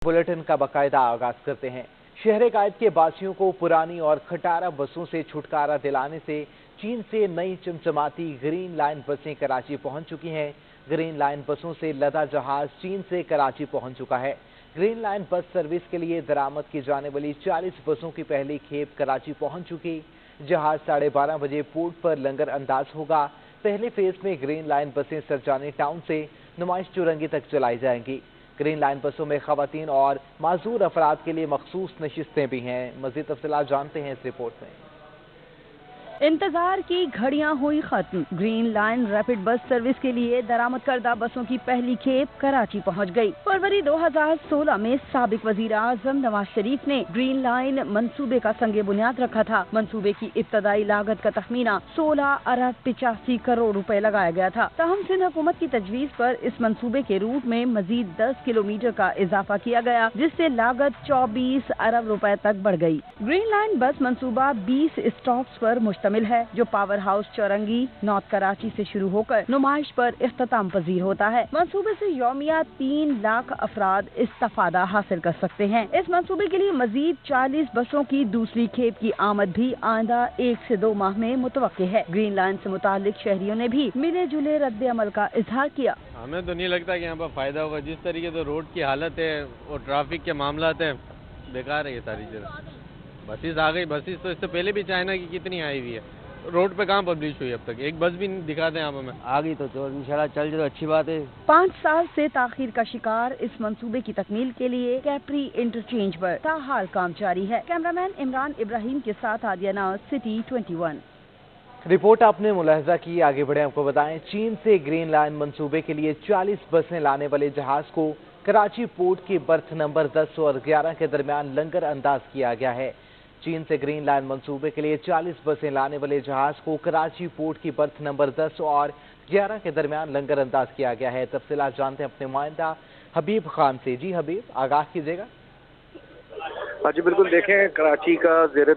Bulletin का बाकायदा आगाज करते हैं। शहर कायद के बासियों को पुरानी और खटारा बसों से छुटकारा दिलाने से चीन से नई चमचमाती ग्रीन लाइन बसें कराची पहुंच चुकी हैं। ग्रीन लाइन बसों से लदा जहाज चीन से कराची पहुंच चुका है। ग्रीन लाइन बस सर्विस के लिए दरामद की जाने वाली 40 बसों की पहली खेप कराची पहुंच चुकी। जहाज 12:30 बजे पोर्ट पर लंगर अंदाज होगा। पहले फेज में ग्रीन लाइन बसें सरजानी टाउन से नुमाइश चुरंगी तक चलाई जाएंगी। ग्रीन लाइन बसों में खवातीन और माजूर अफराद के लिए मखसूस नशिस्तें भी हैं। मज़ीद तफसीलात जानते हैं इस रिपोर्ट में। इंतजार की घड़ियां हुई खत्म। Green line rapid bus service के लिए दरामद करदा बसों की पहली खेप कराची पहुंच गई। फरवरी 2016 में साबिक वजीर आजम नवाज शरीफ ने ग्रीन लाइन मंसूबे का संगे बुनियाद रखा था। मंसूबे की इब्तदाई लागत का तखमीना 16 अरब 85 करोड़ रुपए लगाया गया था। ताहम सिंध हुकूमत की तजवीज पर इस मंसूबे के रूट में मजीद 10 किलोमीटर का इजाफा किया गया, जिससे लागत 24 अरब रुपए तक बढ़ गई। ग्रीन लाइन बस मंसूबा 20 स्टॉप्स पर मुश्तमिल है, जो पावर हाउस चौरंगी नॉर्थ कराची से शुरू होकर नुमाइश पर इख्तिताम पजीर होता है। मंसूबे से यौमिया 3 लाख अफराद इस्तेफादा हासिल कर सकते हैं। इस मंसूबे के लिए मजीद 40 बसों की दूसरी खेप की आमद भी आइंदा 1 से 2 माह में मुतवक्के है। ग्रीन लाइन से मुतालिक शहरियों ने भी मिले जुले रद्द अमल का इजहार किया। हमें तो नहीं लगता कि यहाँ पर फायदा होगा। जिस तरीके से रोड की हालत है और ट्रैफिक के मामला है, बेकार है ये सारी चीज़ें। बसेस आ गई, बसेस तो इससे पहले भी चाइना की कितनी आई हुई है, रोड पे कहाँ पब्लिश हुई अब तक, एक बस भी नहीं दिखाते यहाँ पर। आ गई तो इंशाल्लाह चल जाए तो अच्छी बात है। 5 साल से ताखीर का शिकार इस मंसूबे की तकमील के लिए कैपरी इंटरचेंज पर ताहाल काम जारी है। कैमरामैन इमरान इब्राहिम के साथ आदिया नाज, सिटी 21। रिपोर्ट आपने मुलाहजा की, आगे बढ़े आपको बताएं। चीन से ग्रीन लाइन मंसूबे के लिए 40 बसें लाने वाले जहाज को कराची पोर्ट के बर्थ नंबर 10 और 11 के दरमियान लंगर अंदाज किया गया है। चीन से ग्रीन लाइन मंसूबे के लिए 40 बसें लाने वाले जहाज को कराची पोर्ट की बर्थ नंबर 10 और 11 के दरमियान लंगर अंदाज किया गया है। तफसीलात जानते हैं अपने नुमाइंदा हबीब खान से। जी हबीब, आगाह कीजिएगा। हाँ जी बिल्कुल, देखें कराची का ज़ेर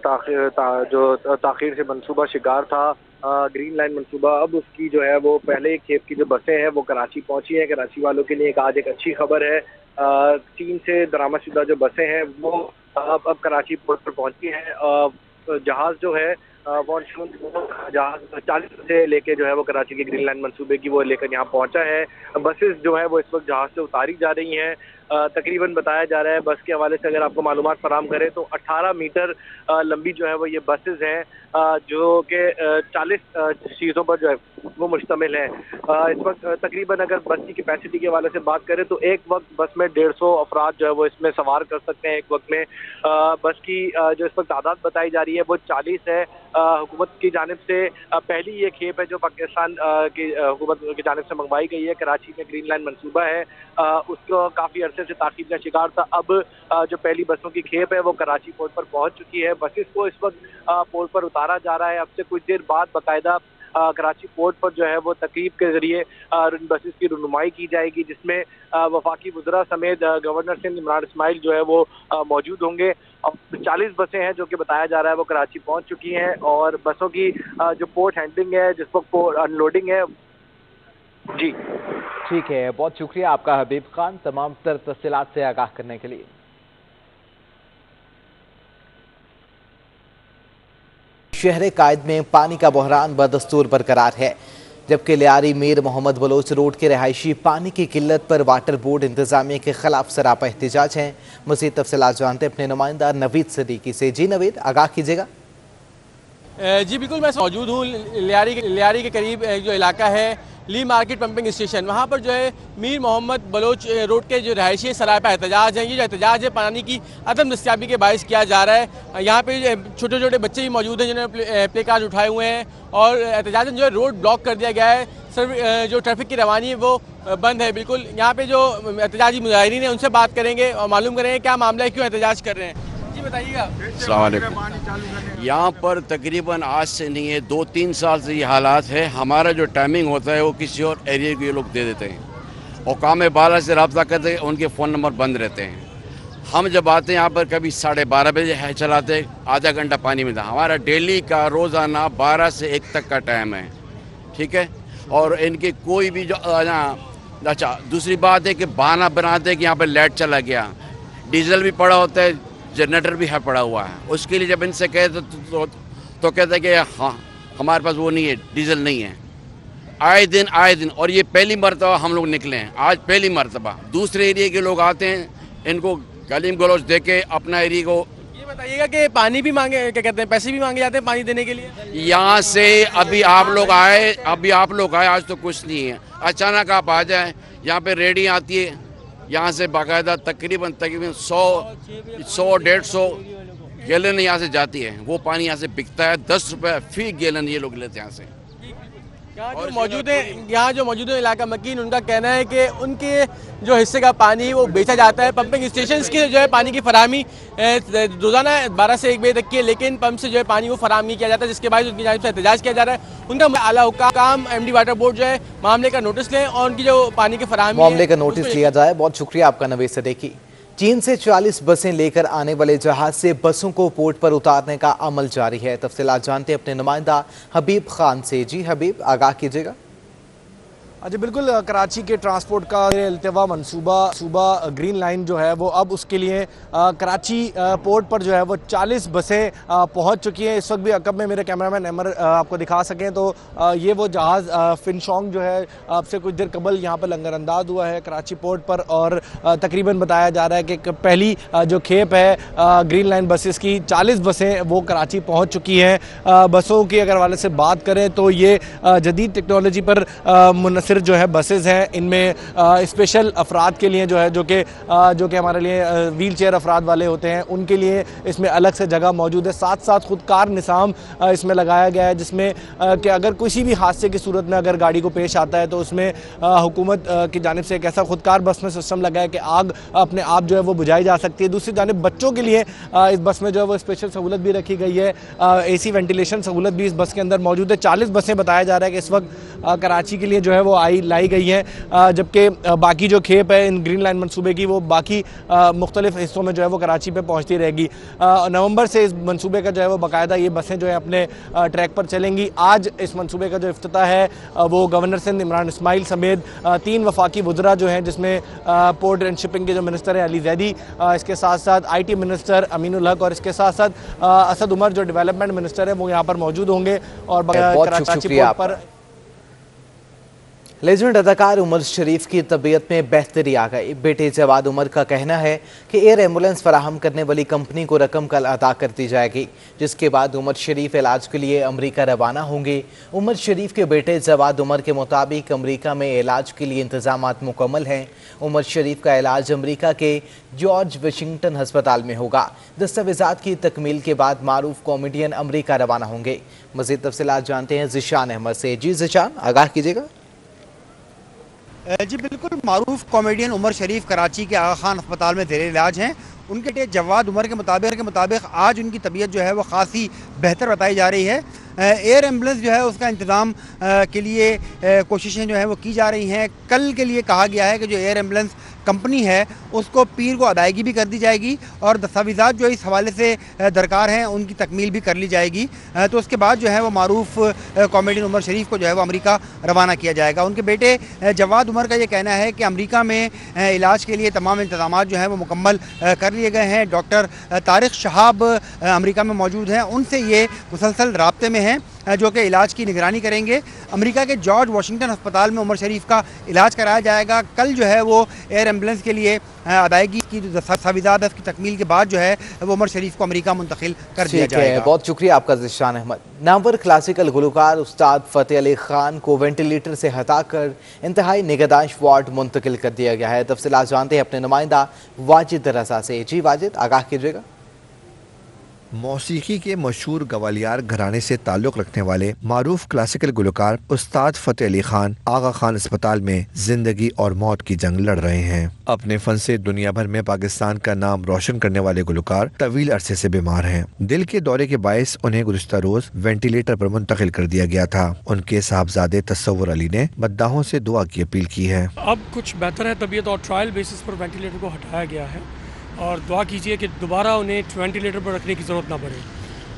जो ताखीर से मंसूबा शिकार था ग्रीन लाइन मंसूबा, अब उसकी जो है वो पहले खेप की जो बसें हैं वो कराची पहुंची हैं। कराची वालों के लिए आज एक अच्छी खबर है। चीन से दरामदशुदा जो बसें हैं वो अब कराची पोर्ट पर पहुंची हैं। जहाज़ जो है वो जहाज 40 से लेके जो है वो कराची के ग्रीन लाइन मंसूबे की वो लेकर यहाँ पहुंचा है। बसेस जो है वो इस वक्त जहाज से उतारी जा रही हैं। तकरीबन बताया जा रहा है, बस के हवाले से अगर आपको मालूमात फराहम करें तो 18 मीटर लंबी जो है वो ये बसेस हैं, जो कि 40 चीज़ों पर जो है वो मुश्तमिल है। इस वक्त तकरीबन अगर बस की कैपेसिटी के हवाले से बात करें तो एक वक्त बस में 150 अफराद जो है वो इसमें सवार कर सकते हैं। एक वक्त में बस की जो इस वक्त तादाद बताई जा रही है वो 40 है। हुकूमत की जानिब से पहली ये खेप है जो पाकिस्तान की हुकूमत की जानिब से मंगवाई गई है। कराची में ग्रीन लाइन मंसूबा है, उसको काफ़ी अरसे से ताकीद का शिकार था। अब जो पहली बसों की खेप है वो कराची पोर्ट पर पहुंच चुकी है। बसेस को इस वक्त पोर्ट पर उतारा जा रहा है। अब से कुछ देर बाद बाकायदा कराची पोर्ट पर जो है वो तकरीब के जरिए बसेस की रुनुमाई की जाएगी, जिसमें वफाकी वज़रा समेत गवर्नर सिंध इमरान इस्माइल जो है वो मौजूद होंगे। अब 40 बसें हैं जो कि बताया जा रहा है वो कराची पहुंच चुकी हैं, और बसों की जो पोर्ट हैंडलिंग है, जिस वक्त पोर्ट अनलोडिंग है। जी ठीक है, बहुत शुक्रिया आपका हबीब खान, तमाम तर तफसीलात से आगाह करने के लिए। शहर कायद में पानी का बहरान बदस्तूर बरकरार है, जबकि लियारी मीर मोहम्मद बलोच रोड के रहायशी पानी की किल्लत पर वाटर बोर्ड इंतजामिया के खिलाफ सरापा एहतजाज हैं। मज़ीद तफसीलात जानते अपने नुमाइंदा नवीद सदीकी से। जी नवीद, आगाह कीजिएगा। जी बिल्कुल, मैं मौजूद हूँ लियारी के करीब जो इलाका है ली मार्केट पंपिंग स्टेशन, वहाँ पर जो है मीर मोहम्मद बलोच रोड के जो रहायशी सरापा एहतजाज हैं। ये जो एहतजाज है पानी की अदम दस्तियाबी के बायस किया जा रहा है। यहाँ पे छोटे छोटे बच्चे भी मौजूद हैं जिन्होंने प्ले कार्ड उठाए हुए हैं, और एहतजाज जो है रोड ब्लॉक कर दिया गया है। सर जो ट्रैफिक की रवानी है वो बंद है बिल्कुल। यहाँ पे जो एहतजाजी मुजाहिरीन हैं उनसे बात करेंगे और मालूम करेंगे क्या मामला है, क्यों एहतजाज कर रहे हैं। जी बताइएगा। अस्सलाम वालेकुम। यहाँ पर तकरीबन आज से नहीं है, 2-3 साल से ये हालात है। हमारा जो टाइमिंग होता है वो किसी और एरिया के लोग दे देते हैं, और काम बाला से रब्ता करते हैं, उनके फ़ोन नंबर बंद रहते हैं। हम जब आते हैं यहाँ पर कभी 12:30 बजे है चलाते, आधा घंटा पानी मिलता। हमारा डेली का रोज़ाना 12 से 1 तक का टाइम है, ठीक है। और इनके कोई भी जो अच्छा, दूसरी बात है कि बहाना बनाते हैं कि यहाँ पर लाइट चला गया। डीजल भी पड़ा होता है, जनरेटर भी है पड़ा हुआ है। उसके लिए जब इनसे कहे तो कहते हैं कि हाँ हमारे पास वो नहीं है, डीजल नहीं है। आए दिन, और ये पहली मरतबा हम लोग निकले हैं, आज पहली मरतबा। दूसरे एरिया के लोग आते हैं, इनको गालिम गलौज दे के अपना एरिया को। ये बताइएगा कि पानी भी मांगे, क्या कहते हैं, पैसे भी मांगे जाते हैं पानी देने के लिए? यहाँ से अभी आप लोग आए, आज तो कुछ नहीं है। अचानक आप आ जाए, यहाँ पे रेडी आती है, यहाँ से बाकायदा तकरीबन 100-150 गैलन यहाँ से जाती है। वो पानी यहाँ से बिकता है 10 रुपये फी गैलन, ये लोग लेते हैं यहाँ से। यहाँ जो मौजूद है इलाका मकीन, उनका कहना है कि उनके जो हिस्से का पानी वो बेचा जाता है। पंपिंग स्टेशंस की जो है पानी की फराहमी रोज़ाना 12 से 1 बजे तक की है, लेकिन पंप से जो है पानी वो फराहम नहीं किया जाता, जिसके बाद उनकी जानिब से एहतजाज किया जा रहा है। उनका आला हुकाम MD वाटर बोर्ड जो है मामले का नोटिस लें और उनकी जो पानी की फराहमी मामले का नोटिस लिया जाए। बहुत शुक्रिया आपका नवीद सदीकी। चीन से 40 बसें लेकर आने वाले जहाज से बसों को पोर्ट पर उतारने का अमल जारी है। तफसीलात जानते हैं अपने नुमाइंदा हबीब खान से। जी हबीब, आगाह कीजिएगा। जी बिल्कुल, कराची के ट्रांसपोर्ट का अल्तवा मनसूबा ग्रीन लाइन जो है वो अब उसके लिए कराची पोर्ट पर जो है वो 40 बसें पहुंच चुकी हैं। इस वक्त भी अकब में मेरे कैमरामैन अमर आपको दिखा सकें तो ये वो जहाज़ फिनशोंग जो है आपसे कुछ देर कबल यहाँ पर लंगरअंदाज हुआ है कराची पोर्ट पर, और तकरीबन बताया जा रहा है कि पहली जो खेप है ग्रीन लाइन बसेस की 40 बसें वो कराची पहुँच चुकी हैं। बसों की अगर वाले से बात करें तो ये जदीद टेक्नोलॉजी पर मुनसर जो है बसेस हैं। इनमें स्पेशल अफराद के लिए जो है जो कि हमारे लिए व्हील चेयर अफराद वाले होते हैं, उनके लिए इसमें अलग से जगह मौजूद है। साथ साथ खुदकार निज़ाम इसमें लगाया गया है, जिसमें कि अगर किसी भी हादसे की सूरत में अगर गाड़ी को पेश आता है तो उसमें हुकूमत की जानिब से एक ऐसा खुदकार बस में सिस्टम लगा है कि आग अपने आप जो है वो बुझाई जा सकती है। दूसरी जानिब बच्चों के लिए इस बस में जो है वो स्पेशल सहूलत भी रखी गई है। AC वेंटिलेशन सहूलत भी इस बस के अंदर मौजूद है। 40 बसें बताया जा रहा है कि इस वक्त कराची के लिए जो है वो लाई गई है, जबकि बाकी जो खेप है इन ग्रीन लाइन मंसूबे की वो बाकी मुख्तलिफ हिस्सों में जो है वो कराची पे पहुंचती रहेगी। नवंबर से इस मंसूबे का जो है वो बाकायदा ये बसें जो है अपने ट्रैक पर चलेंगी। आज इस मंसूबे का जो इफ्तिताह है वो गवर्नर सिंध इमरान इस्माइल समेत 3 वफाकी वज़रा जो हैं, जिसमें पोर्ट एंड शिपिंग के जो मिनिस्टर हैं अली जैदी, इसके साथ साथ IT मिनिस्टर अमीनुल हक और इसके साथ साथ असद उमर जो डेवलपमेंट मिनिस्टर है वो यहाँ पर मौजूद होंगे। और कराची पोर्ट पर लेजेंड अदाकार उमर शरीफ की तबीयत में बेहतरी आ गई। बेटे जवाद उमर का कहना है कि एयर एम्बुलेंस फराहम करने वाली कंपनी को रकम कल अदा कर दी जाएगी, जिसके बाद उमर शरीफ इलाज के लिए अमेरिका रवाना होंगे। उमर शरीफ के बेटे जवाद उमर के मुताबिक अमेरिका में इलाज के लिए इंतजामात मुकम्मल हैं। उमर शरीफ का इलाज अमेरिका के जॉर्ज वाशिंगटन अस्पताल में होगा। दस्तावेजात की तकमील के बाद मारूफ कॉमेडियन अमेरिका रवाना होंगे। मज़ीद तफसीलात जानते हैं ज़िशान अहमद से। जी ज़िशान, आगाह कीजिएगा। जी बिल्कुल, मारूफ कॉमेडियन उमर शरीफ कराची के आगा खान अस्पताल में ज़ेरे इलाज हैं। उनके बेटे जवाद उमर के मुताबिक आज उनकी तबीयत जो है वो खासी बेहतर बताई जा रही है। एयर एम्बुलेंस जो है उसका इंतज़ाम के लिए कोशिशें जो है वो की जा रही हैं। कल के लिए कहा गया है कि जो एयर एम्बुलेंस कंपनी है उसको पीर को अदायगी भी कर दी जाएगी और दस्तावेज़ात जो इस हवाले से दरकार हैं उनकी तकमील भी कर ली जाएगी। तो उसके बाद जो है वो मारूफ कॉमेडियन उमर शरीफ को जो है वो अमेरिका रवाना किया जाएगा। उनके बेटे जवाद उमर का ये कहना है कि अमेरिका में इलाज के लिए तमाम इंतज़ामात जो हैं वो मुकम्मल कर लिए गए हैं। डॉक्टर तारिक शहाब अमेरिका में मौजूद हैं, उनसे ये मुसलसल राब्ते में हैं जो कि इलाज की निगरानी करेंगे। अमेरिका के जॉर्ज वाशिंगटन अस्पताल में उमर शरीफ का इलाज कराया जाएगा। कल जो है वो एयर एम्बुलेंस के लिए अदायगी की जो दस्तावेज़ात उसकी तकमील के बाद जो है वो उमर शरीफ को अमेरिका मुंतकिल कर दिया जाएगा। बहुत शुक्रिया आपका ज़िशान अहमद। नामवर क्लासिकल गुलकार उस्ताद फ़तेह अली खान को वेंटिलेटर से हटाकर इंतहाई निगहदाश्त वार्ड मुंतकिल कर दिया गया है। तफसीलात जानते हैं अपने नुमाइंदा वाजिद रज़ा से। जी वाजिद, आगाह कीजिएगा। मौसीकी के मशहूर गवालियार घराने से ताल्लुक़ रखने वाले मारूफ क्लासिकल गुलकार उस्ताद फ़तेह अली खान आगा खान अस्पताल में जिंदगी और मौत की जंग लड़ रहे हैं। अपने फन से दुनिया भर में पाकिस्तान का नाम रोशन करने वाले गुलकार तवील अरसे से बीमार हैं। दिल के दौरे के बायस उन्हें गुज़िश्ता रोज वेंटिलेटर पर मुंतकिल कर दिया गया था। उनके साहबजादे तस्वुर अली ने मद्दाहों से दुआ की अपील की है। अब कुछ बेहतर है तबीयत और ट्रायल बेसिस पर वेंटिलेटर को हटाया गया है और दुआ कीजिए कि दोबारा उन्हें वेंटिलेटर पर रखने की ज़रूरत ना पड़े।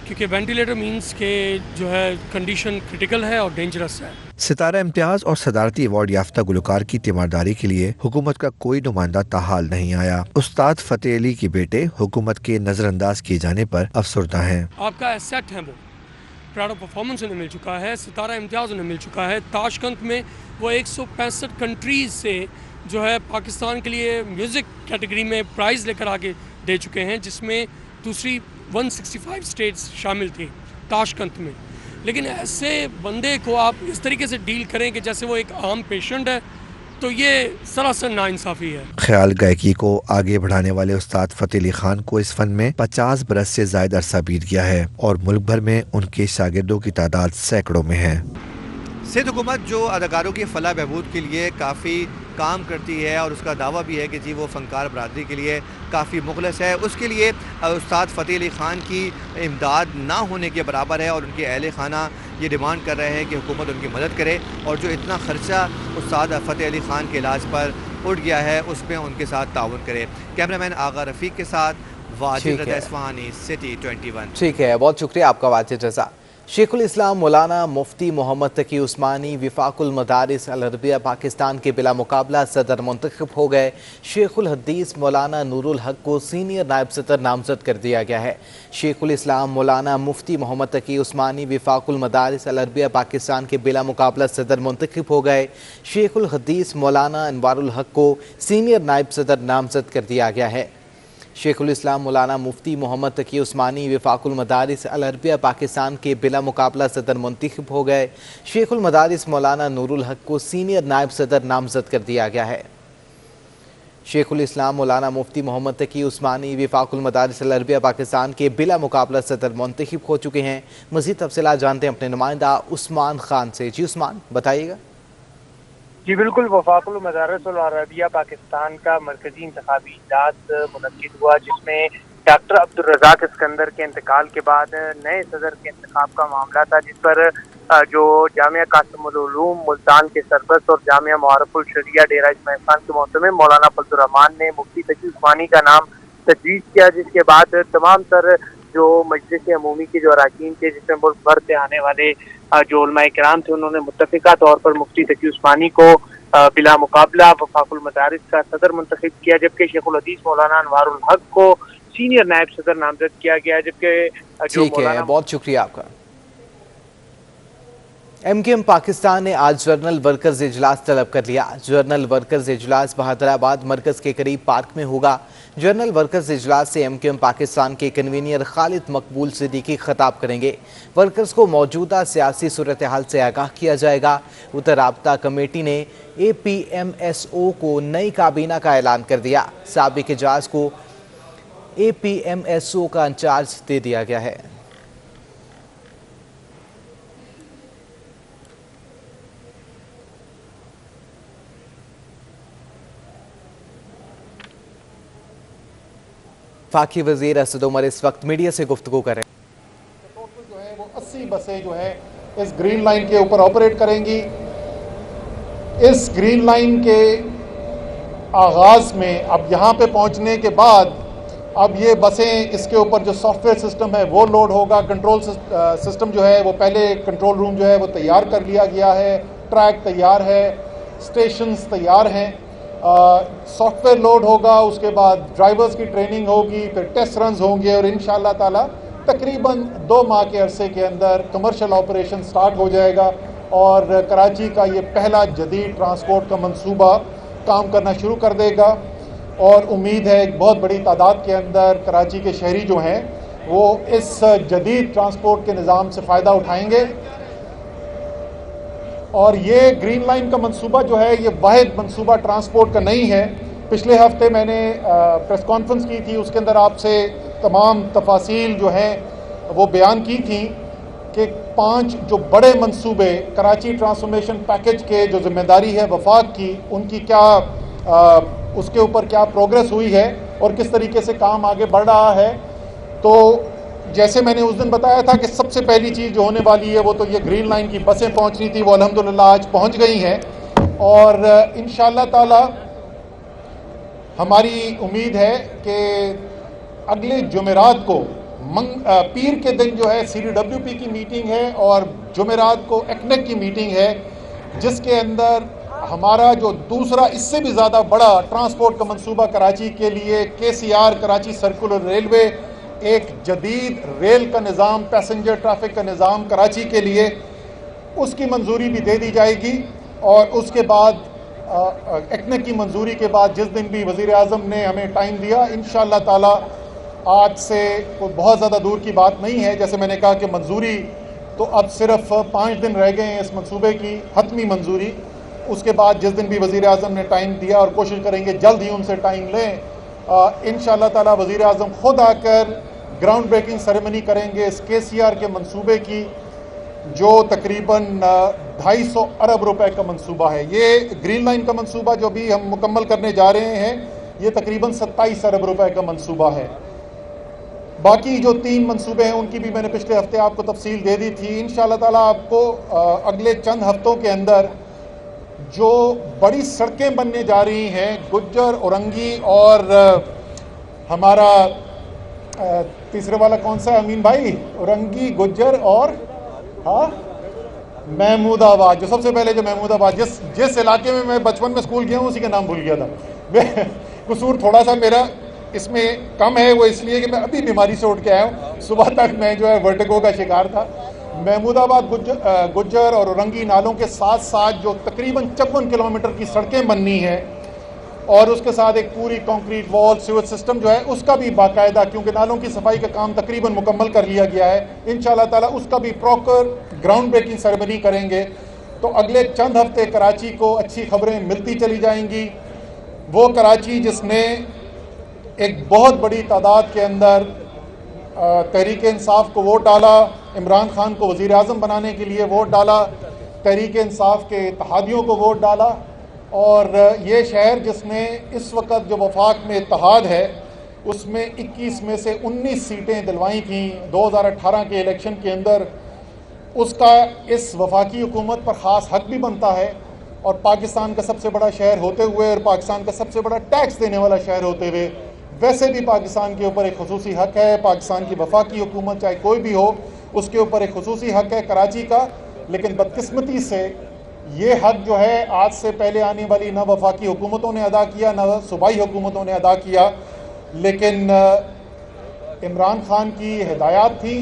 क्योंकि वेंटिलेटर मीन्स के जो है कंडीशन क्रिटिकल है और डेंजरस है। सितारा इम्तियाज और सदारती अवार्ड याफ्ता गुलकार की तीमारदारी के लिए हुकूमत का कोई नुमाइंदा ताहाल नहीं आया। उस्ताद फतेह अली के बेटे हुकूमत के नजरअंदाज किए जाने पर अफसरदा हैं। आपका एसेट है, वो प्राउड ऑफ परफॉर्मेंस उन्हें मिल चुका है, सितारा इम्तियाज उन्हें मिल चुका है। ताशकंद में वो 165 कंट्रीज से जो है पाकिस्तान के लिए म्यूज़िक कैटेगरी में प्राइज़ लेकर आगे दे चुके हैं, जिसमें दूसरी 165 स्टेट्स शामिल थी ताशकंद में। लेकिन ऐसे बंदे को आप इस तरीके से डील करें कि जैसे वो एक आम पेशेंट है, तो ये सरासर नाइंसाफ़ी है। ख्याल गायकी को आगे बढ़ाने वाले उस्ताद फतेह अली खान को इस फन में 50 बरस से ज़ायद अरसा बीत गया है और मुल्क भर में उनके शागिर्दों की तादाद सैकड़ों में है। सिंध हुकूमत जो अदाकारों की फलाह बहबूद के लिए काफ़ी काम करती है और उसका दावा भी है कि जी वो फ़नकार बरादरी के लिए काफ़ी मुखलस है, उसके लिए उस्ताद फतेह अली ख़ान की इमदाद ना होने के बराबर है और उनके अहले खाना ये डिमांड कर रहे हैं कि हुकूमत उनकी मदद करे और जो इतना ख़र्चा उस्ताद फतेह अली ख़ान के इलाज पर उठ गया है उसमें उनके साथ ताउन करे। कैमरामैन आगा रफ़ीक के साथ वाजिद रज़ा इस्फ़हानी, सिटी 21। ठीक है, बहुत शुक्रिया आपका वाजिद रज़ा। शेखुल इस्लाम मौलाना मुफ्ती मोहम्मद तकी उस्मानी विफाकुल मदारिस अल अरबिया पाकिस्तान के बिला मुकाबला सदर मुंतखब हो गए। शेखुल हदीस मौलाना नूरुल हक को सीनियर नायब सदर नामजद कर दिया गया है। शेखुल इस्लाम मौलाना मुफ्ती मोहम्मद तकी उस्मानी विफाकुल मदारिस अल अरबिया पाकिस्तान के बिला मुकाबला सदर मुंतखब हो गए। शेखुल हदीस मौलाना अनवारुल हक को सीनियर नायब सदर नामजद कर दिया गया है। शेखुल इस्लाम मौलाना मुफ्ती मोहम्मद तकी उस्मानी विफाकुल मदारिस अल अरबिया पाकिस्तान के बिला मुकाबला सदर मुंतखब हो गए। शेखुल मदारिस मौलाना नूरुल हक को सीनियर नायब सदर नामजद कर दिया गया है। शेखुल इस्लाम मौलाना मुफ्ती मोहम्मद तकी उस्मानी विफाकुल मदारिस अल अरबिया पाकिस्तान के बिला मुकाबला सदर मुंतखब हो चुके हैं। मज़ीद तफसीलात जानते हैं अपने नुमाइंदा उस्मान खान से। जी उस्मान, बताइएगा। जी बिल्कुल, वफाकुल मदारिस अल अरबिया पाकिस्तान का मरकजी इंतखाबी इजलास मुनक्किद हुआ, जिसमें डॉक्टर अब्दुल रज़ाक इस्कंदर के इंतकाल के बाद नए सदर के इंतखाब का मामला था, जिस पर जो जामिया कासिमुल उलूम मुल्तान के सरबस्त और जामिया मुआरफुल शरिया डेरा इस्माइल खान के मोहतमिम मौलाना फजलुर रहमान ने मुफ्ती तकी उस्मानी का नाम तजवीज़ किया, जिसके बाद तमाम तर जो मजलिस अमूमी के जो अरकान थे, जिसमें मुल्क भर से आने वाले जो उलमाए किराम थे, उन्होंने मुत्तफ़िका तौर पर मुफ्ती तकी उस्मानी को बिला मुकाबला वफाकुल मदारिस का सदर मुंतखब किया, जबकि शेखुल हदीस मौलाना अनवारुल हक को सीनियर नायब सदर नामजद किया गया। जबकि ठीक है, बहुत शुक्रिया आपका। MKM पाकिस्तान ने आज जर्नल वर्कर्स इजलास तलब कर लिया। जर्नल वर्कर्स इजलास बहादुराबाद मरकज के करीब पार्क में होगा। जर्नल वर्कर्स इजलास से MKM पाकिस्तान के कन्वीनर खालिद मकबूल सिद्दीकी खिताब करेंगे। वर्कर्स को मौजूदा सियासी सूरत हाल से आगाह किया जाएगा। उतर राब्ता कमेटी ने APMSO को नई काबीना का ऐलान कर दिया। साबिक इजाज को APMSO का इंचार्ज दे दिया गया है। वफाकी वज़ीर असद उमर इस वक्त मीडिया से गुफ्तगू कर रहे हैं। जो है वो 80 बसें जो है इस ग्रीन लाइन के ऊपर ऑपरेट करेंगी। इस ग्रीन लाइन के आगाज़ में अब यहाँ पे पहुँचने के बाद अब ये बसें, इसके ऊपर जो सॉफ्टवेयर सिस्टम है वो लोड होगा। कंट्रोल सिस्टम जो है वो पहले कंट्रोल रूम जो है वो तैयार कर लिया गया है, ट्रैक तैयार है, स्टेशंस तैयार हैं, सॉफ्टवेयर लोड होगा, उसके बाद ड्राइवर्स की ट्रेनिंग होगी, फिर टेस्ट रन्स होंगे और इंशाअल्लाह ताला तकरीबन 2 माह के अरसे के अंदर कमर्शियल ऑपरेशन स्टार्ट हो जाएगा और कराची का ये पहला जदीद ट्रांसपोर्ट का मंसूबा काम करना शुरू कर देगा। और उम्मीद है एक बहुत बड़ी तादाद के अंदर कराची के शहरी जो हैं वो इस जदीद ट्रांसपोर्ट के निज़ाम से फ़ायदा उठाएंगे। और ये ग्रीन लाइन का मंसूबा जो है ये वाहिद मंसूबा ट्रांसपोर्ट का नहीं है। पिछले हफ्ते मैंने प्रेस कॉन्फ्रेंस की थी, उसके अंदर आपसे तमाम तफासील जो हैं वो बयान की थी कि 5 जो बड़े मंसूबे कराची ट्रांसफॉर्मेशन पैकेज के जो ज़िम्मेदारी है वफाक की, उनकी क्या उसके ऊपर क्या प्रोग्रेस हुई है और किस तरीके से काम आगे बढ़ रहा है। तो जैसे मैंने उस दिन बताया था कि सबसे पहली चीज़ जो होने वाली है वो तो ये ग्रीन लाइन की बसें पहुंचनी थी, वो अल्हम्दुलिल्लाह आज पहुंच गई हैं और इंशाअल्लाह ताला हमारी उम्मीद है कि अगले जुमेरात को پیر کے دن جو ہے CDWP کی میٹنگ ہے اور جمعرات کو ایکنیک کی میٹنگ ہے، جس کے اندر ہمارا جو دوسرا اس سے بھی زیادہ بڑا ٹرانسپورٹ کا منصوبہ کراچی کے لیے KCR کراچی سرکولر ریلوے، ایک جدید ریل کا نظام، پیسنجر ٹریفک کا نظام کراچی کے لیے، اس کی منظوری بھی دے دی جائے گی۔ اور اس کے بعد ایکنیک کی منظوری کے بعد جس دن بھی وزیر اعظم نے ہمیں ٹائم دیا، انشاءاللہ تعالی آج سے کوئی بہت زیادہ دور کی بات نہیں ہے، جیسے میں نے کہا کہ منظوری تو اب صرف 5 دن رہ گئے ہیں اس منصوبے کی حتمی منظوری۔ اس کے بعد جس دن بھی وزیر اعظم نے ٹائم دیا، اور کوشش کریں گے جلد ہی ان سے ٹائم لیں، انشاءاللہ تعالی وزیر اعظم خود آ کر گراؤنڈ بریکنگ سیریمنی کریں گے اس KCR کے منصوبے کی، جو تقریباً 250 ارب روپے کا منصوبہ ہے۔ یہ گرین لائن کا منصوبہ جو بھی ہم مکمل کرنے جا رہے ہیں، یہ تقریباً 27 ارب روپے کا منصوبہ ہے۔ باقی جو 3 منصوبے ہیں ان کی بھی میں نے پچھلے ہفتے آپ کو تفصیل دے دی تھی۔ انشاءاللہ تعالی آپ کو اگلے چند ہفتوں کے اندر جو بڑی سڑکیں بننے جا رہی ہیں، گجر، اورنگی اور ہمارا تیسرے والا کون سا ہے امین بھائی؟ اورنگی، گجر اور محمود آباد، جو سب سے پہلے جو محمود آباد، جس علاقے میں میں بچپن میں اسکول گیا ہوں اسی کا نام بھول گیا تھا۔ قصور تھوڑا سا میرا اس میں کم ہے، وہ اس لیے کہ میں ابھی بیماری سے اٹھ کے آیا ہوں، صبح تک میں جو ہے ورٹیگو کا شکار تھا۔ محمود آباد، گجر اور اورنگی نالوں کے ساتھ ساتھ جو تقریباً 54 کلومیٹر کی سڑکیں بننی ہیں، اور اس کے ساتھ ایک پوری کانکریٹ وال سیوج سسٹم جو ہے اس کا بھی باقاعدہ، کیونکہ نالوں کی صفائی کا کام تقریباً مکمل کر لیا گیا ہے، انشاءاللہ تعالی اس کا بھی پراپر گراؤنڈ بریکنگ سیریمنی کریں گے۔ تو اگلے چند ہفتے کراچی کو اچھی خبریں ملتی چلی جائیں گی۔ وہ کراچی جس نے ایک بہت بڑی تعداد کے اندر تحریک انصاف کو ووٹ ڈالا، عمران خان کو وزیر اعظم بنانے کے لیے ووٹ ڈالا، تحریک انصاف کے اتحادیوں کو ووٹ ڈالا، اور یہ شہر جس نے اس وقت جو وفاق میں اتحاد ہے اس میں 21 میں سے 19 سیٹیں دلوائی تھیں 2018 کے الیکشن کے اندر، اس کا اس وفاقی حکومت پر خاص حق بھی بنتا ہے، اور پاکستان کا سب سے بڑا شہر ہوتے ہوئے اور پاکستان کا سب سے بڑا ٹیکس دینے والا شہر ہوتے ہوئے ویسے بھی پاکستان کے اوپر ایک خصوصی حق ہے۔ پاکستان کی وفاقی حکومت چاہے کوئی بھی ہو، اس کے اوپر ایک خصوصی حق ہے کراچی کا، لیکن بدقسمتی سے یہ حق جو ہے آج سے پہلے آنے والی نہ وفاقی حکومتوں نے ادا کیا، نہ صوبائی حکومتوں نے ادا کیا، لیکن عمران خان کی ہدایات تھیں،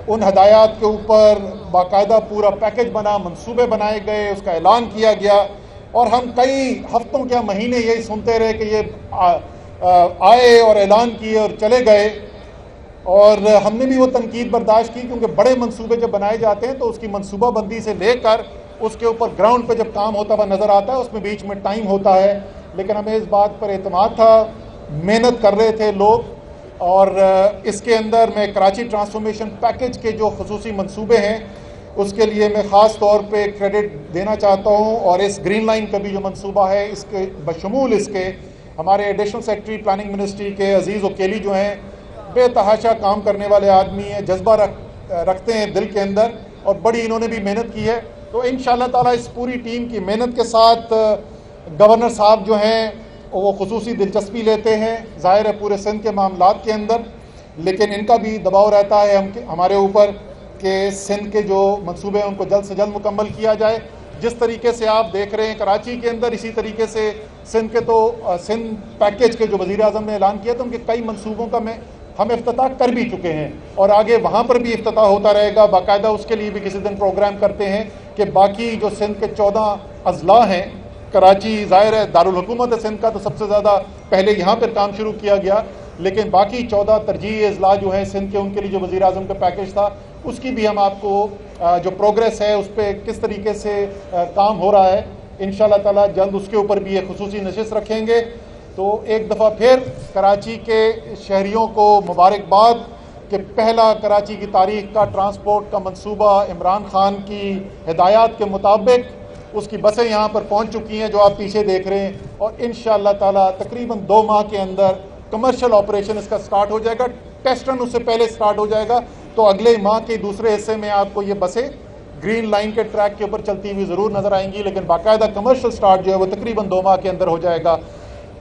ان ہدایات کے اوپر باقاعدہ پورا پیکج بنا، منصوبے بنائے گئے، اس کا اعلان کیا گیا، اور ہم کئی ہفتوں کے مہینے یہی سنتے رہے کہ یہ آئے اور اعلان کیے اور چلے گئے، اور ہم نے بھی وہ تنقید برداشت کی، کیونکہ بڑے منصوبے جب بنائے جاتے ہیں تو اس کی منصوبہ بندی سے لے کر اس کے اوپر گراؤنڈ پہ جب کام ہوتا ہوا نظر آتا ہے اس میں بیچ میں ٹائم ہوتا ہے، لیکن ہمیں اس بات پر اعتماد تھا، محنت کر رہے تھے لوگ، اور اس کے اندر میں کراچی ٹرانسفارمیشن پیکج کے جو خصوصی منصوبے ہیں اس کے لیے میں خاص طور پہ کریڈٹ دینا چاہتا ہوں، اور اس گرین لائن کا بھی جو منصوبہ ہے اس کے بشمول اس کے ہمارے ایڈیشنل سیکرٹری پلاننگ منسٹری کے عزیز وکیلی جو ہیں، بے تحاشا کام کرنے والے آدمی ہیں، جذبہ رکھتے ہیں دل کے اندر، اور بڑی انہوں نے بھی محنت کی ہے۔ تو انشاءاللہ تعالی اس پوری ٹیم کی محنت کے ساتھ گورنر صاحب جو ہیں وہ خصوصی دلچسپی لیتے ہیں ظاہر ہے پورے سندھ کے معاملات کے اندر، لیکن ان کا بھی دباؤ رہتا ہے ہمارے اوپر کہ سندھ کے جو منصوبے ہیں ان کو جلد سے جلد مکمل کیا جائے۔ جس طریقے سے آپ دیکھ رہے ہیں کراچی کے اندر، اسی طریقے سے سندھ پیکج کے جو وزیر اعظم نے اعلان کیا تو ان کے کئی منصوبوں کا ہم افتتاح کر بھی چکے ہیں، اور آگے وہاں پر بھی افتتاح ہوتا رہے گا، باقاعدہ اس کے لیے بھی کسی دن پروگرام کرتے ہیں کہ باقی جو سندھ کے 14 اضلاع ہیں، کراچی ظاہر ہے دارالحکومت ہے سندھ کا تو سب سے زیادہ پہلے یہاں پر کام شروع کیا گیا، لیکن باقی 14 ترجیحی اضلاع جو ہیں سندھ کے، ان کے لیے جو وزیر اعظم کا پیکج تھا اس کی بھی ہم آپ کو جو پروگریس ہے اس پہ کس طریقے سے کام ہو رہا ہے انشاءاللہ تعالی جلد اس کے اوپر بھی ایک خصوصی نشست رکھیں گے۔ تو ایک دفعہ پھر کراچی کے شہریوں کو مبارکباد کہ پہلا کراچی کی تاریخ کا ٹرانسپورٹ کا منصوبہ عمران خان کی ہدایات کے مطابق اس کی بسیں یہاں پر پہنچ چکی ہیں جو آپ پیچھے دیکھ رہے ہیں، اور انشاءاللہ تعالی تقریباً 2 ماہ کے اندر کمرشل آپریشن اس کا سٹارٹ ہو جائے گا، ٹیسٹ رن اس سے پہلے سٹارٹ ہو جائے گا، تو اگلے ماہ کے دوسرے حصے میں آپ کو یہ بسیں گرین لائن کے ٹریک کے اوپر چلتی ہوئی ضرور نظر آئیں گی، لیکن باقاعدہ کمرشل سٹارٹ جو ہے وہ تقریباً 2 ماہ کے اندر ہو جائے گا۔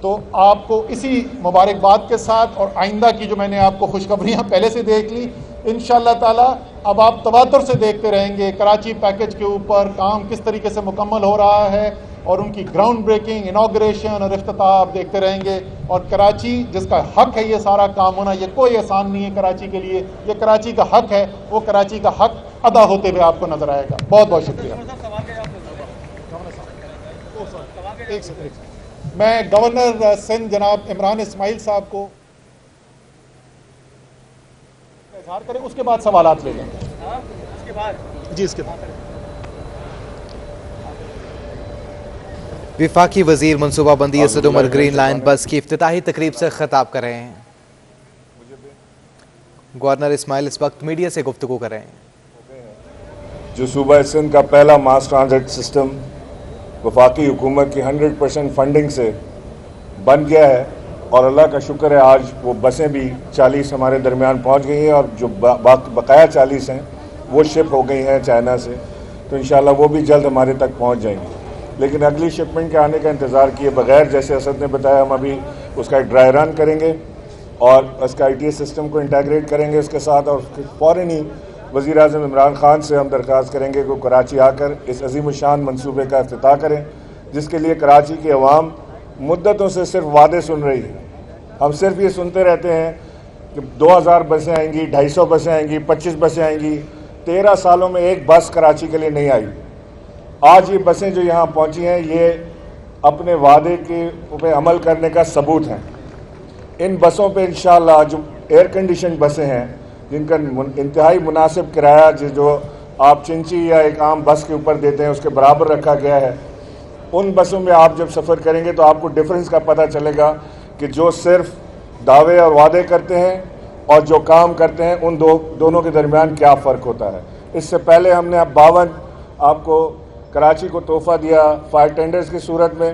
تو آپ کو اسی مبارکباد کے ساتھ اور آئندہ کی جو میں نے آپ کو خوشخبریاں پہلے سے دیکھ لی، انشاءاللہ تعالی اب آپ تواتر سے دیکھتے رہیں گے کراچی پیکج کے اوپر کام کس طریقے سے مکمل ہو رہا ہے، اور ان کی گراؤنڈ بریکنگ، انوگریشن اور افتتاح آپ دیکھتے رہیں گے. اور کراچی جس کا حق ہے یہ سارا کام ہونا، یہ کوئی احسان نہیں ہے کراچی کے لیے، یہ کراچی کا حق ہے، وہ کراچی کا حق ادا ہوتے ہوئے آپ کو نظر آئے گا. بہت بہت شکریہ. میں گورنر سندھ جناب عمران اسماعیل صاحب کو اظہار کریں، اس کے بعد سوالات لے لیں. جی اس کے بعد وفاقی وزیر منصوبہ بندی Asad Umar green line bus کی افتتاحی تقریب سے خطاب کر رہے ہیں. گورنر اسماعیل اس وقت میڈیا سے گفتگو کر رہے ہیں. جو صوبہ سندھ کا پہلا ماس ٹرانزٹ سسٹم وفاقی حکومت کی 100% فنڈنگ سے بن گیا ہے، اور اللہ کا شکر ہے آج وہ بسیں بھی 40 ہمارے درمیان پہنچ گئی ہیں، اور جو بقایا 40 ہیں وہ شپ ہو گئی ہیں چائنا سے، تو انشاءاللہ وہ بھی جلد ہمارے تک پہنچ جائیں گی. لیکن اگلی شپمنٹ کے آنے کا انتظار کیے بغیر، جیسے اسد نے بتایا، ہم ابھی اس کا ایک ڈرائی رن کریں گے اور اس کا ITS سسٹم کو انٹیگریٹ کریں گے اس کے ساتھ، اور فوراً ہی وزیر اعظم عمران خان سے ہم درخواست کریں گے کہ وہ کراچی آ کر اس عظیم الشان منصوبے کا افتتاح کریں، جس کے لیے کراچی کی عوام مدتوں سے صرف وعدے سن رہی ہے. ہم صرف یہ سنتے رہتے ہیں کہ 2000 بسیں آئیں گی، 250 بسیں آئیں گی، 25 بسیں آئیں گی. 13 سالوں میں ایک بس کراچی کے لیے نہیں آئی. آج یہ بسیں جو یہاں پہنچی ہیں یہ اپنے وعدے کے پہ عمل کرنے کا ثبوت ہیں. ان بسوں پہ انشاءاللہ جو ایئر کنڈیشن بسیں ہیں جن کا انتہائی مناسب کرایہ جو آپ چنچی یا ایک عام بس کے اوپر دیتے ہیں اس کے برابر رکھا گیا ہے، ان بسوں میں آپ جب سفر کریں گے تو آپ کو ڈفرنس کا پتہ چلے گا کہ جو صرف دعوے اور وعدے کرتے ہیں اور جو کام کرتے ہیں ان دونوں کے درمیان کیا فرق ہوتا ہے. اس سے پہلے ہم نے اب 52 آپ کو کراچی کو تحفہ دیا فائر ٹینڈرز کی صورت میں.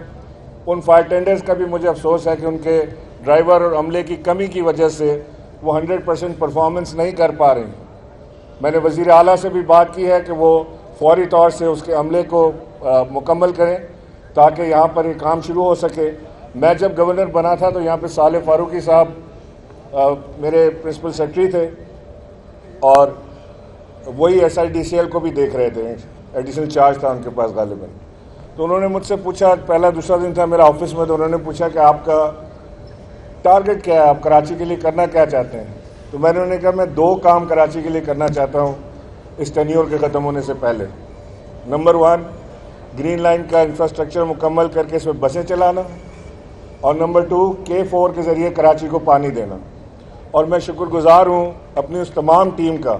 ان فائر ٹینڈرز کا بھی مجھے افسوس ہے کہ ان کے ڈرائیور اور عملے کی کمی کی وجہ سے وہ 100% پرفارمنس نہیں کر پا رہے ہیں. میں نے وزیر اعلیٰ سے بھی بات کی ہے کہ وہ فوری طور سے اس کے عملے کو مکمل کریں تاکہ یہاں پر یہ کام شروع ہو سکے. میں جب گورنر بنا تھا تو یہاں پہ صالح فاروقی صاحب میرے پرنسپل سیکرٹری تھے اور وہی SIDCL کو بھی دیکھ رہے تھے، ایڈیشنل چارج تھا ان کے پاس غالباً. تو انہوں نے مجھ سے پوچھا، پہلا دوسرا دن تھا میرا آفس میں، تو انہوں نے پوچھا کہ آپ کا ٹارگٹ کیا ہے، آپ کراچی کے لیے کرنا کیا چاہتے ہیں. تو میں نے انہیں کہا میں 2 کام کراچی کے لیے کرنا چاہتا ہوں اس ٹینیور کے ختم ہونے سے پہلے. نمبر 1 گرین لائن کا انفراسٹرکچر مکمل کر کے اس میں بسیں چلانا، اور نمبر 2 K4 کے ذریعے کراچی کو پانی دینا. اور میں شکر گزار ہوں اپنی اس تمام ٹیم کا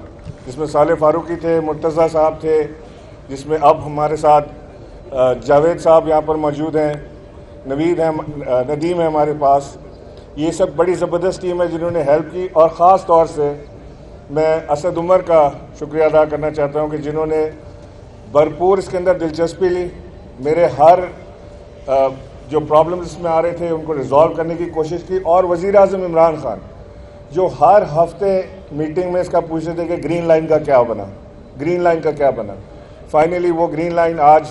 جس میں صالح فاروقی تھے، مرتضیٰ صاحب تھے، جس میں اب ہمارے ساتھ جاوید صاحب یہاں پر موجود ہیں، نوید ہیں، ندیم ہے ہمارے پاس. یہ سب بڑی زبردست ٹیم ہے جنہوں نے ہیلپ کی. اور خاص طور سے میں اسد عمر کا شکریہ ادا کرنا چاہتا ہوں کہ جنہوں نے بھرپور اس کے اندر دلچسپی لی. میرے ہر جو پرابلمز اس میں آ رہے تھے ان کو ریزالو کرنے کی کوشش کی. اور وزیر اعظم عمران خان جو ہر ہفتے میٹنگ میں اس کا پوچھتے تھے کہ گرین لائن کا کیا بنا، گرین لائن کا کیا بنا. فائنلی وہ گرین لائن آج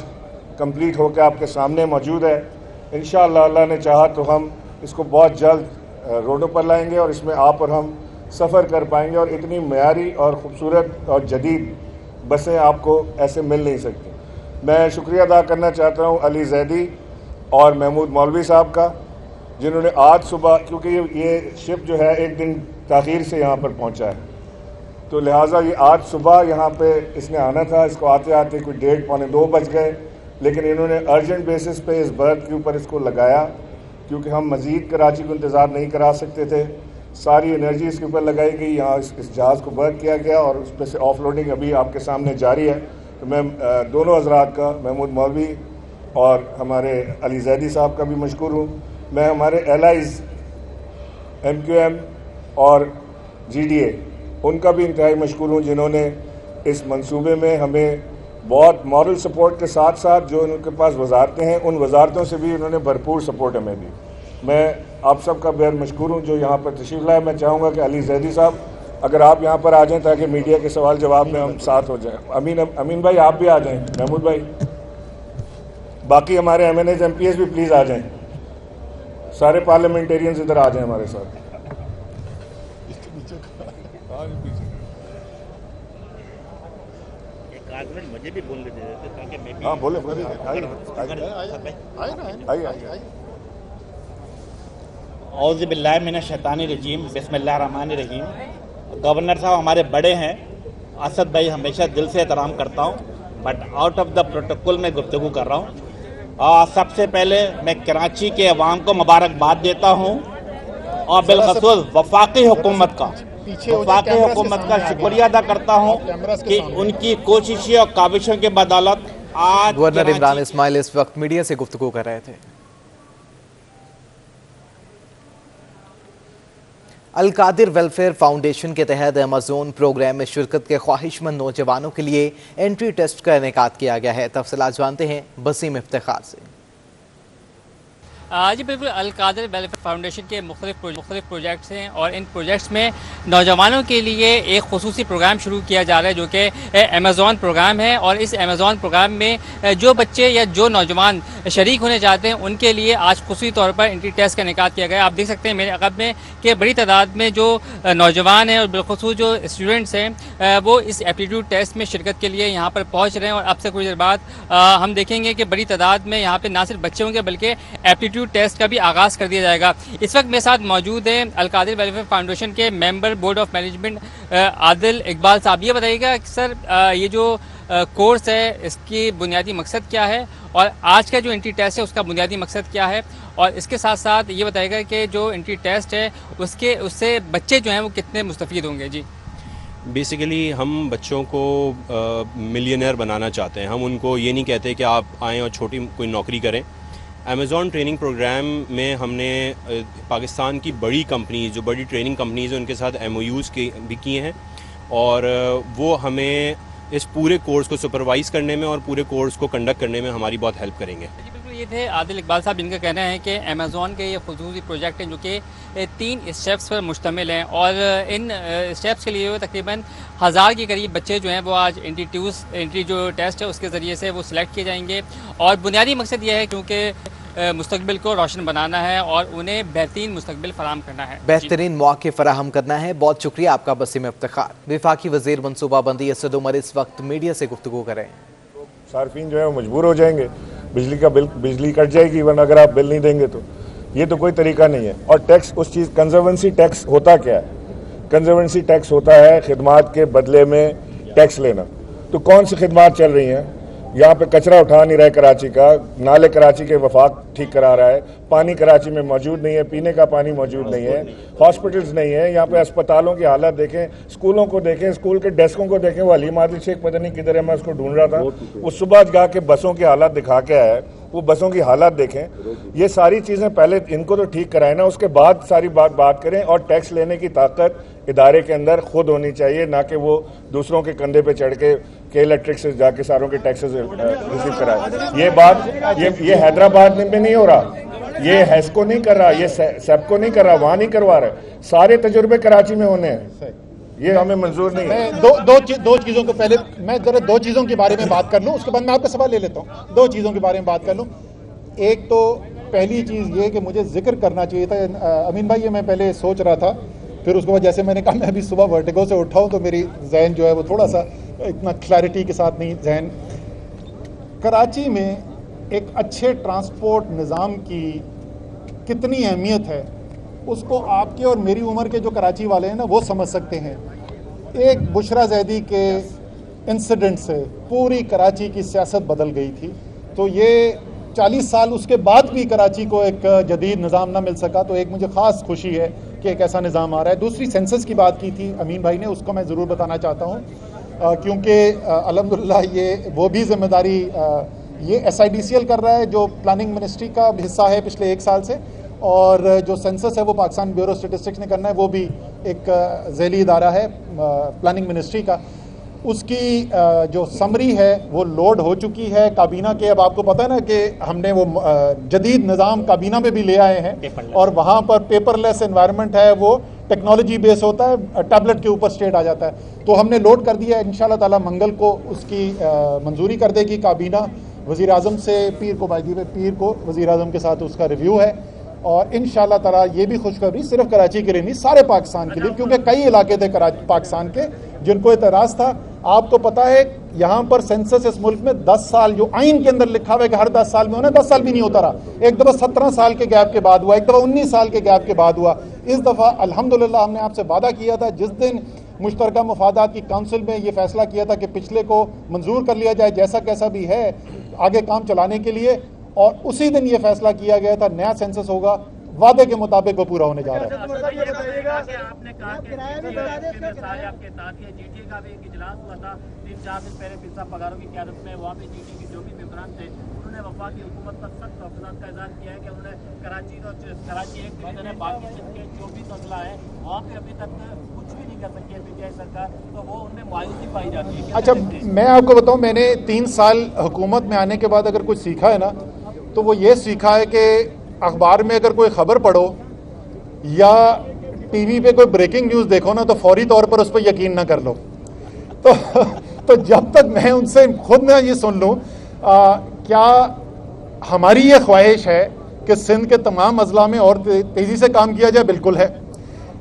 کمپلیٹ ہو کے آپ کے سامنے موجود ہے. انشاءاللہ اللہ نے چاہا تو ہم اس کو بہت جلد روڈوں پر لائیں گے اور اس میں آپ اور ہم سفر کر پائیں گے. اور اتنی معیاری اور خوبصورت اور جدید بسیں آپ کو ایسے مل نہیں سکتی. میں شکریہ ادا کرنا چاہتا ہوں علی زیدی اور محمود مولوی صاحب کا جنہوں نے آج صبح، کیونکہ یہ شپ جو ہے 1 دن تاخیر سے یہاں پر پہنچا ہے، تو لہٰذا یہ آج صبح یہاں پہ اس نے آنا تھا. اس کو آتے آتے کوئی 1:30 پونے 2 بج گئے، لیکن انہوں نے ارجنٹ بیسس پہ اس برتھ کے اوپر اس کو لگایا کیونکہ ہم مزید کراچی کو انتظار نہیں کرا سکتے تھے. ساری انرجی اس کے اوپر لگائی گئی، یہاں اس جہاز کو برتھ کیا گیا اور اس پہ سے آف لوڈنگ ابھی آپ کے سامنے جاری ہے. تو میں دونوں حضرات کا، محمود مولوی اور ہمارے علی زیدی صاحب کا بھی مشکور ہوں. میں ہمارے ایلائز MQM اور GDA ان کا بھی انتہائی مشکور ہوں جنہوں نے اس منصوبے میں ہمیں بہت مورل سپورٹ کے ساتھ ساتھ جو ان کے پاس وزارتیں ہیں ان وزارتوں سے بھی انہوں نے بھرپور سپورٹ ہمیں دی. میں آپ سب کا بہت مشکور ہوں جو یہاں پر تشریف لائے. میں چاہوں گا کہ علی زیدی صاحب اگر آپ یہاں پر آ جائیں تاکہ میڈیا کے سوال جواب میں ہم ساتھ ہو جائیں. امین بھائی آپ بھی آ جائیں، محمود بھائی، باقی ہمارے MNAs MPs بھی پلیز آ جائیں. सारे पार्लियामेंटेरियंस इधर आ जाएं हमारे साथ। मुझे भी बोलने दे देते ताकि मैं भी हाँ बोले औज़ु बिल्लाहि मिनश शैतानिर रजीम बिस्मिल्लाहिर रहमानिर रहीम। गवर्नर साहब हमारे बड़े हैं, असद भाई हमेशा दिल से एहतराम करता हूँ, but out of the protocol में गुफ्तगू कर रहा हूँ। सबसे पहले मैं कराची के अवाम को मुबारकबाद देता हूँ और बिलखसूस वफाकी हुकूमत का शुक्रिया अदा करता हूँ कि उनकी कोशिशों और काविशों के बदौलत आज गवर्नर इमरान इस्माइल इस वक्त मीडिया से गुफ्तगू कर रहे थे। अल कादिर वेलफेयर फाउंडेशन के तहत अमेज़न प्रोग्राम में शिरकत के ख्वाहिशमंद नौजवानों के लिए एंट्री टेस्ट का इनेकाद किया गया है। तफसीलात जानते हैं बसीम इफ्तिखार से। जी बिल्कुल, अल कादिर वेलफेयर फाउंडेशन के मुख्तलिफ प्रोजेक्ट्स हैं और इन प्रोजेक्ट्स में नौजवानों के लिए एक खुसूसी प्रोग्राम शुरू किया जा रहा है जो कि अमेज़न प्रोग्राम है। और इस अमेज़न प्रोग्राम में जो बच्चे या जो नौजवान शरीक होने चाहते हैं उनके लिए आज खुसूसी तौर पर एंट्री टेस्ट का इनेकाद किया गया। आप देख सकते हैं मेरे अक़ब में कि बड़ी तादाद में जो नौजवान हैं और बिलखुसूस जो स्टूडेंट्स हैं वो इस एप्टीट्यूड टेस्ट में शिरकत के लिए यहाँ पर पहुँच रहे हैं। और अब से कुछ देर बाद हम देखेंगे कि बड़ी तादाद में यहाँ पर ना सिर्फ बच्चे होंगे बल्कि एप्टीट्यूड टेस्ट का भी आगाज़ कर दिया जाएगा। इस वक्त मेरे साथ मौजूद हैं अल कादिर वेलफेयर फाउंडेशन के member board of management Adil Iqbal साहब। ये बताइएगा कि सर ये जो कोर्स है इसकी बुनियादी मकसद क्या है और आज का जो एंट्री टेस्ट है उसका बुनियादी मकसद क्या है, और इसके साथ साथ ये बताइएगा कि जो एंट्री टेस्ट है उससे बच्चे जो हैं वो कितने मुस्तफ़ीद होंगे। जी बेसिकली हम बच्चों को मिलियनेयर बनाना चाहते हैं। हम उनको ये नहीं कहते कि आप आएँ और छोटी कोई नौकरी करें। अमेज़न ट्रेनिंग प्रोग्राम में हमने पाकिस्तान की बड़ी कंपनीज़ जो बड़ी ट्रेनिंग कंपनीज़ हैं उनके साथ MOUs भी किए हैं और वो हमें इस पूरे कोर्स को सुपरवाइज़ करने में और पूरे कोर्स को कंडक्ट करने में हमारी बहुत हेल्प करेंगे। ये थे आदिल इकबाल साहब, जिनका कहना है कि अमेज़न के ये खुसूसी प्रोजेक्ट हैं जो कि 3 स्टेप्स पर मुश्तमिल हैं और इन स्टेप्स के लिए तकरीबन 1000 के करीब बच्चे जो हैं वो आज एंट्री जो टेस्ट है उसके ज़रिए से वो सिलेक्ट किए जाएंगे। और बुनियादी मकसद ये है क्योंकि मुस्तकबिल को रोशन बनाना है और उन्हें बेहतरीन मुस्तकबिल फराहम करना है, बेहतरीन मौके फराहम करना है। बहुत शुक्रिया आपका बसीम इफ्तिखार। वफाकी वज़ीर मनसूबाबंदी असद उमर इस वक्त मीडिया से गुफ्तगू करें। सार्फिन जो है वो मजबूर हो जाएंगे, बिजली कट जाएगी वरना अगर आप बिल नहीं देंगे तो ये तो कोई तरीका नहीं है। और टैक्स उस चीज़ कंजर्वेंसी टैक्स होता क्या है? कंजर्वेंसी टैक्स होता है खिदमात के बदले में टैक्स लेना। तो कौन सी खिदमात चल रही हैं? यहाँ पे कचरा उठा नहीं रहे कराची का, नाले कराची के वफाक ठीक करा रहा है, पानी कराची में मौजूद नहीं है, पीने का पानी मौजूद नहीं है, हॉस्पिटल्स नहीं है। यहाँ पे अस्पतालों की हालत देखें, स्कूलों को देखें, स्कूल के डेस्कों को देखें। वो अलीम आदिल शेख पता नहीं किधर है, मैं उसको ढूंढ रहा था। वो सुबह जा के बसों की हालत दिखा के आया है, वो बसों की हालत देखें। ये सारी चीज़ें पहले इनको तो ठीक कराए ना, उसके बाद सारी बात करें। और टैक्स लेने की ताकत इदारे के अंदर खुद होनी चाहिए, ना कि वो दूसरों के कंधे पे चढ़ के इलेक्ट्रिक से जाके सारों के टैक्सेस रिसीव कराए। ये बात ये हैदराबाद में नहीं हो रहा, ये हैस्को नहीं कर रहा, ये सेप्को नहीं कर रहा, वहाँ नहीं करवा रहे। सारे तजुर्बे कराची में होने हैं, ये हमें मंजूर नहीं है। दो चीज़ों को पहले मैं जरा 2 चीज़ों के बारे में बात कर लूँ, उसके बाद मैं आपका सवाल ले लेता हूँ। 2 चीज़ों के बारे में बात कर लूँ। एक तो पहली चीज़ ये कि मुझे जिक्र करना चाहिए था, अमीन भाई ये मैं पहले सोच रहा था, फिर उसके बाद जैसे मैंने कहा मैं अभी सुबह वर्टिगो से उठा हूँ तो मेरी जहन जो है वो थोड़ा सा इतना क्लैरिटी के साथ नहीं जहन। कराची में एक अच्छे ट्रांसपोर्ट निज़ाम की कितनी अहमियत है उसको आपके और मेरी उम्र के जो कराची वाले हैं ना वो समझ सकते हैं। एक बुशरा जैदी के इंसिडेंट से पूरी कराची की सियासत बदल गई थी, तो ये 40 साल उसके बाद भी कराची को एक जदीद निज़ाम ना मिल सका, तो एक मुझे ख़ास खुशी है कि एक ऐसा निज़ाम आ रहा है। दूसरी सेंसस की बात की थी अमीन भाई ने, उसको मैं ज़रूर बताना चाहता हूँ क्योंकि अल्हम्दुलिल्लाह ये वो भी ज़िम्मेदारी ये SIDCL कर रहा है जो प्लानिंग मिनिस्ट्री का हिस्सा है पिछले 1 साल से, और जो सेंसस है वो पाकिस्तान ब्यूरो स्टेटिस्टिक्स ने करना है, वो भी एक ज़ैली इदारा है प्लानिंग मिनिस्ट्री का। उसकी जो समरी है वो लोड हो चुकी है काबीना के। अब आपको पता है ना कि हमने वो जदीद निज़ाम काबीना में भी ले आए हैं और वहाँ पर पेपरलेस एनवायरनमेंट है, वो टेक्नोलॉजी बेस होता है, टैबलेट के ऊपर स्टेट आ जाता है। तो हमने लोड कर दिया है, इंशाल्लाह ताला मंगल को उसकी मंजूरी कर देगी काबीना। वज़ीर आज़म से पीर को वज़ीर आज़म के साथ उसका रिव्यू है اور انشاءاللہ تعالی یہ بھی خوشخبری صرف کراچی کے لیے نہیں سارے پاکستان کے لیے، کیونکہ کئی علاقے تھے پاکستان کے جن کو اعتراض تھا. آپ کو پتا ہے یہاں پر سینسس اس ملک میں 10 سال جو آئین کے اندر لکھا ہوا ہے کہ ہر 10 سال میں ہونا، 10 سال بھی نہیں ہوتا رہا. ایک دفعہ 17 سال کے گیپ کے بعد ہوا، ایک دفعہ 19 سال کے گیپ کے بعد ہوا. اس دفعہ الحمدللہ ہم نے آپ سے وعدہ کیا تھا جس دن مشترکہ مفادات کی کونسل میں یہ فیصلہ کیا تھا کہ پچھلے کو منظور کر لیا جائے جیسا کیسا بھی ہے آگے کام چلانے کے لیے، اور اسی دن یہ فیصلہ کیا گیا تھا نیا سینسس ہوگا، وعدے کے مطابق وہ پورا ہونے جا رہا ہے. آپ نے کہا کہ آپ کے ساتھ جی ٹی اے کا بھی ایک اجلاس ہوا تھا 3-4 دن پہلے پھر صاحب پگاروں کی قیادت میں، وہاں پہ جی ٹی اے کے جو بھی ممبران تھے انہوں نے وفاقی حکومت پر سخت تحفظات کا اظہار کیا ہے کہ انہوں نے کراچی ایک ڈویژن ہے باقی سندھ کے جو بھی مسئلہ ہے وہاں پہ ابھی تک کچھ بھی نہیں کر سکی ہے پی ٹی آئی سرکار، تو وہ ان میں مایوسی پائی جاتی ہے. اچھا میں آپ کو بتاؤں، میں نے 3 سال حکومت میں آنے کے بعد اگر کچھ سیکھا ہے نا تو وہ یہ سیکھا ہے کہ اخبار میں اگر کوئی خبر پڑھو یا ٹی وی پہ کوئی بریکنگ نیوز دیکھو نا تو فوری طور پر اس پہ یقین نہ کر لو. تو جب تک میں ان سے خود نہ یہ سن لوں کیا ہماری یہ خواہش ہے کہ سندھ کے تمام اضلاع میں اور تیزی سے کام کیا جائے، بالکل ہے.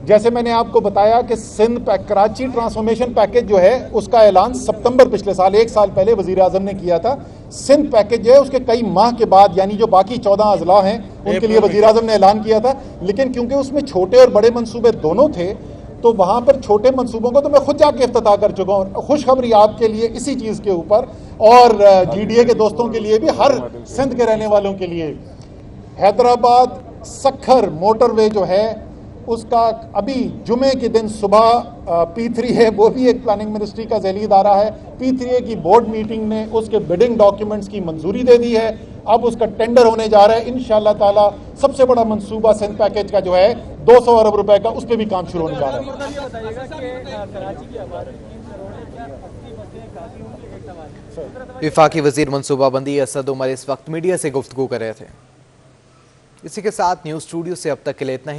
جیسے میں نے آپ کو بتایا کہ سندھ کراچی ٹرانسفارمیشن پیکج جو ہے اس کا اعلان ستمبر پچھلے سال 1 سال پہلے وزیر اعظم نے کیا تھا. سندھ پیکج جو ہے اس کے کئی ماہ کے بعد، یعنی جو باقی 14 اضلاع ہیں ان کے لیے وزیر اعظم نے اعلان کیا تھا، لیکن کیونکہ اس میں چھوٹے اور بڑے منصوبے دونوں تھے تو وہاں پر چھوٹے منصوبوں کو تو میں خود جا کے افتتاح کر چکا ہوں. خوشخبری آپ کے لیے اسی چیز کے اوپر اور جی ڈی اے کے دوستوں کے لیے بھی، ہر سندھ کے رہنے والوں کے لیے، حیدرآباد سکھر موٹر وے جو ہے اس کا ابھی جمعے کے دن صبح P3 ہے، وہ بھی ایک پلاننگ منسٹری کا ذیلی ادارہ ہے. P3A کی بورڈ میٹنگ نے اس کے بڈنگ ڈاکیومنٹس کی منظوری دے دی ہے. اب اس کا ٹینڈر ہونے جا رہا ہے انشاءاللہ تعالی. سب سے بڑا منصوبہ سندھ پیکج کا جو ہے 200 ارب روپے کا، اس پہ بھی کام شروع ہونے جا رہا ہے. وفاقی وزیر منصوبہ بندی اسد عمر اس وقت میڈیا سے گفتگو کر رہے تھے. اسی کے ساتھ نیوز اسٹوڈیو سے اب تک کے لیے اتنا ہی.